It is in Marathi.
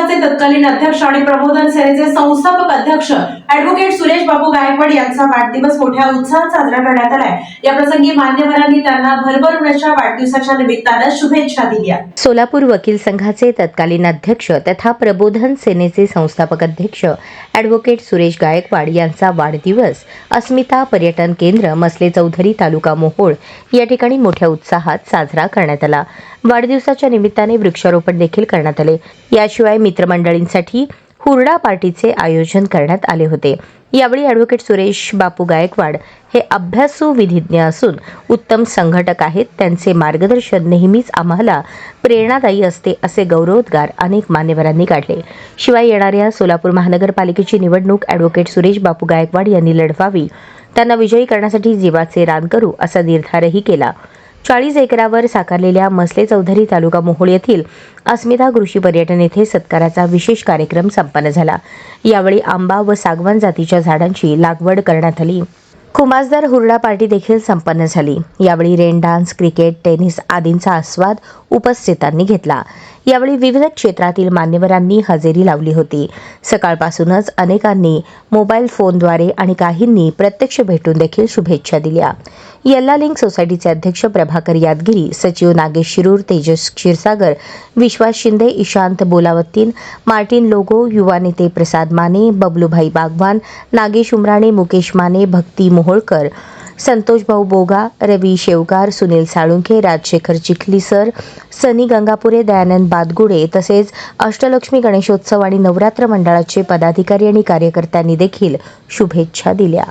संघाचे तत्कालीन अध्यक्ष आणि प्रबोधन सेनेचे संस्थापक अध्यक्ष ॲडव्होकेट सुरेश बापू गायकवाड यांचा वाढदिवस मोठ्या उत्साहात साजरा करण्यात आलाय। या प्रसंगी मान्यवरांनी त्यांना भरभरूनच्या वाढदिवसाच्या निमित्तानं शुभेच्छा दिल्या। सोलापूर वकील संघाचे तत्कालीन अध्यक्ष तथा प्रबोधन सेनेचे संस्थापक अध्यक्ष ॲडव्होकेट सुरेश गायकवाड यांचा वाढदिवस अस्मिता पर्यटन केंद्र मसले चौधरी तालुका मोहोळ या ठिकाणी मोठ्या उत्साहात साजरा करण्यात आला। वाढदिवसाच्या निमित्ताने वृक्षारोपण देखील करण्यात आले। याशिवाय मित्रमंडळींसाठी हुरडा पार्टीचे आयोजन करण्यात आले होते। यावेळी ॲडव्होकेट सुरेश बापू गायकवाड हे अभ्यासू विधिज्ञ असून उत्तम संघटक आहेत। त्यांचे मार्गदर्शन नेहमीच आम्हाला प्रेरणादायी असते असे गौरवोद्गार अनेक मान्यवरांनी काढले। शिवाय येणाऱ्या सोलापूर महानगरपालिकेची निवडणूक ॲडव्होकेट सुरेश बापू गायकवाड यांनी लढवावी, त्यांना विजयी करण्यासाठी जीवाचे रान करू असा निर्धारही केला। 40 एकरावर साकारलेल्या मसले चौधरी तालुका मोहोळ येथील अस्मिता कृषी पर्यटन येथे सत्काराचा विशेष कार्यक्रम संपन्न झाला। यावेळी आंबा व सागवान जातीच्या झाडांची लागवड करण्यात आली। खुमासदार हुरडा पार्टी देखील संपन्न झाली। यावेळी रेन डान्स, क्रिकेट, टेनिस आदींचा आस्वाद उपस्थितांनी घेतला। यावेळी विविध क्षेत्रातील मान्यवरांनी हजेरी लावली होती। सकाळपासूनच अनेकांनी मोबाईल फोनद्वारे आणि काहींनी प्रत्यक्ष भेटून देखील शुभेच्छा दिल्या। यल्ला लिंक सोसायटीचे अध्यक्ष प्रभाकर यादगिरी, सचिव नागेश शिरूर, तेजस क्षीरसागर, विश्वास शिंदे, ईशांत बोलावत्तीन, मार्टिन लोगो, युवा नेते प्रसाद माने, बबलूभाई बागवान, नागेश उमराणे, मुकेश माने, भक्ती मोहोळकर, संतोष भाऊ बोगा, रवी शेवकार, सुनील साळुंखे, राजशेखर चिखलीसर, सनी गंगापुरे, दयानंद बादगुडे तसेच अष्टलक्ष्मी गणेशोत्सव आणि नवरात्र मंडळाचे पदाधिकारी आणि कार्यकर्त्यांनी देखील शुभेच्छा दिल्या।